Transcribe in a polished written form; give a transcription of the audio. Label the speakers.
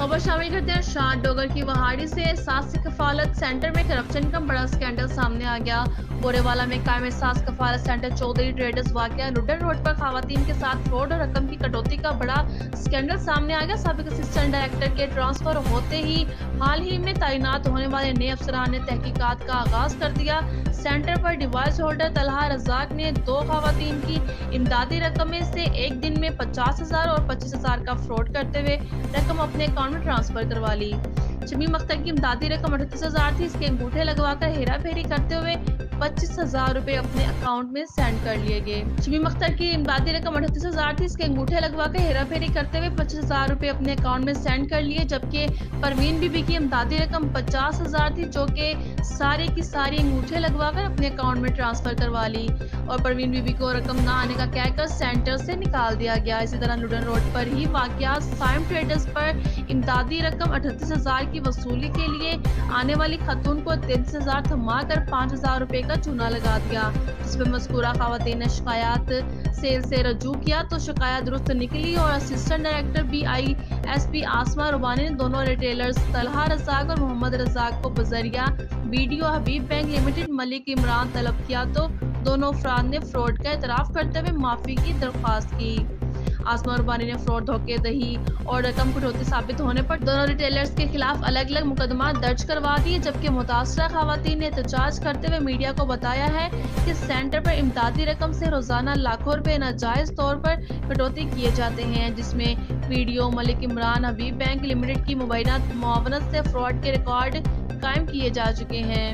Speaker 1: खबर शामिल करते हैं शान डोगर की वहाड़ी से। एहसास कफालत सेंटर में करप्शन का बड़ा स्कैंडल सामने आ गया। बोरेवाला में कायम एहसास कफालत सेंटर चौधरी ट्रेडर्स वाकया लुडन रोड पर खवातीन के साथ फ्रॉड और रकम की कटौती का बड़ा स्कैंडल सामने आ गया। साबिक असिस्टेंट डायरेक्टर के ट्रांसफर होते ही हाल ही में तैनात होने वाले नए अफसरान ने तहकीकात का आगाज कर दिया। सेंटर पर डिवाइस होल्डर तलहा रजाक ने 2 खवातीन की इमदादी रकम में से एक दिन में 50,000 और 25,000 का फ्रॉड करते हुए रकम अपने अकाउंट में ट्रांसफर करवा ली। शमीम अख्तर की इमदादी रकम 38,000 थी। इसके अंगूठे लगवाकर हेरा फेरी करते हुए 25,000 रुपए अपने अकाउंट में सेंड कर लिए गए। शमीम अख्तर की इमदादी रकम 38,000 थी। इसके अंगूठे लगवाकर हेरा फेरी करते हुए 25,000 रुपए अपने अकाउंट में सेंड कर लिए, जबकि परवीन बीबी की इमदादी रकम 50,000 थी, जो कि सारी की सारी अंगूठे लगवाकर अपने अकाउंट में ट्रांसफर करवा ली और परवीन बीबी को रकम न आने का कहकर सेंटर से निकाल दिया गया। इसी तरह लुडन रोड पर ही वाकया साइम ट्रेडर्स पर इमदादी रकम 38,000 की वसूली के लिए आने वाली खातून को 33,000 थमा कर 5,000 रुपए का चूना लगा दिया, जिस पर मज़कूरा खवातीन ने शिकायत सेल से रजू किया तो शिकायत दुरुस्त निकली और असिस्टेंट डायरेक्टर BISP आसमा रुबानी ने दोनों रिटेलर्स तलहा रजाक और मोहम्मद रजाक को बजरिया वीडियो हबीब बैंक लिमिटेड मलिक इमरान तलब किया तो दोनों अफराद ने फ्रॉड का एतराफ़ करते हुए माफ़ी की दरख्वास्त की। आसमा रुबानी ने फ्रॉड, धोखेधही और रकम कटौती साबित होने पर दोनों रिटेलर्स के खिलाफ अलग अलग मुकदमा दर्ज करवा दिए, जबकि मुतासरा खवातीन ने एहतजाज करते हुए मीडिया को बताया है कि सेंटर पर इमदादी रकम से रोजाना लाखों रुपए नाजायज तौर पर कटौती किए जाते हैं, जिसमें वीडियो मलिक इमरान हबीब बैंक लिमिटेड की मुबैना मुआवनत से फ्रॉड के रिकॉर्ड कायम किए जा चुके हैं।